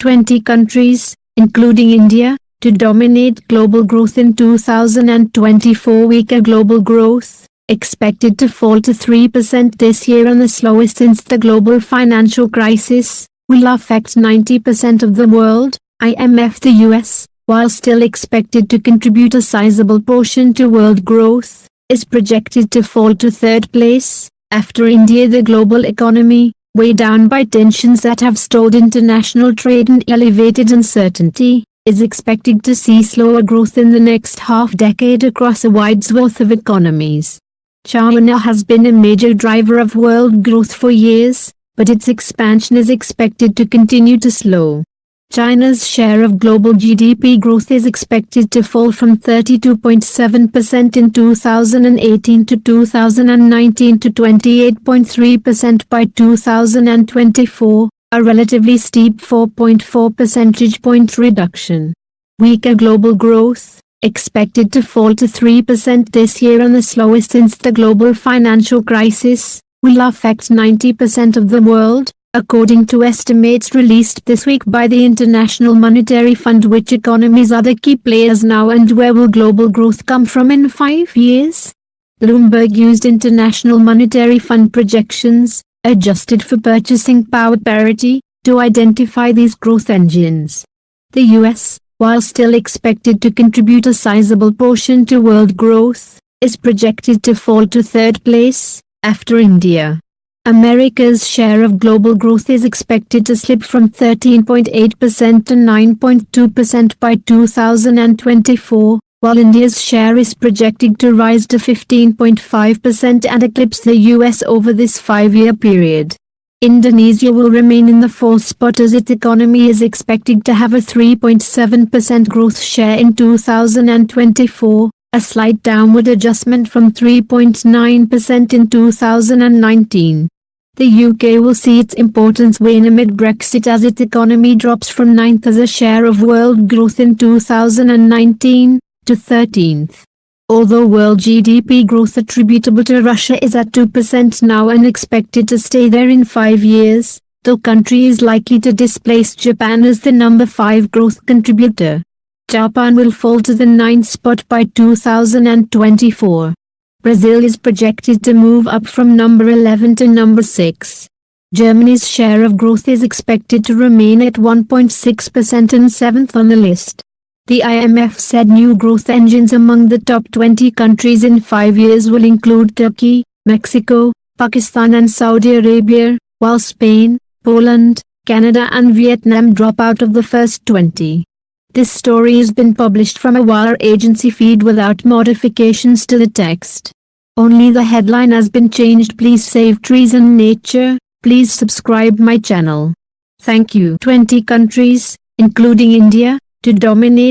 20 countries, including India, to dominate global growth in 2024. Weaker global growth, expected to fall to 3% this year and the slowest since the global financial crisis, will affect 90% of the world. IMF. The US, while still expected to contribute a sizable portion to world growth, is projected to fall to third place, after India. The global economy, weighed down by tensions that have stalled international trade and elevated uncertainty, is expected to see slower growth in the next half-decade across a wide swath of economies. China has been a major driver of world growth for years, but its expansion is expected to continue to slow. China's share of global GDP growth is expected to fall from 32.7% in 2018 to 2019 to 28.3% by 2024, a relatively steep 4.4 percentage point reduction. Weaker global growth, expected to fall to 3% this year and the slowest since the global financial crisis, will affect 90% of the world, according to estimates released this week by the International Monetary Fund. Which economies are the key players now, and where will global growth come from in 5 years? Bloomberg used International Monetary Fund projections, adjusted for purchasing power parity, to identify these growth engines. The US, while still expected to contribute a sizable portion to world growth, is projected to fall to third place, after India. America's share of global growth is expected to slip from 13.8% to 9.2% by 2024, while India's share is projected to rise to 15.5% and eclipse the US over this 5-year period. Indonesia will remain in the fourth spot as its economy is expected to have a 3.7% growth share in 2024, a slight downward adjustment from 3.9% in 2019. The UK will see its importance wane amid Brexit as its economy drops from 9th as a share of world growth in 2019, to 13th. Although world GDP growth attributable to Russia is at 2% now and expected to stay there in 5 years, the country is likely to displace Japan as the number 5 growth contributor. Japan will fall to the 9th spot by 2024. Brazil is projected to move up from number 11 to number 6. Germany's share of growth is expected to remain at 1.6% and 7th on the list. The IMF said new growth engines among the top 20 countries in 5 years will include Turkey, Mexico, Pakistan and Saudi Arabia, while Spain, Poland, Canada and Vietnam drop out of the first 20. This story has been published from a wire agency feed without modifications to the text. Only the headline has been changed. Please save trees and nature. Please subscribe my channel. Thank you. 20 countries, including India, to dominate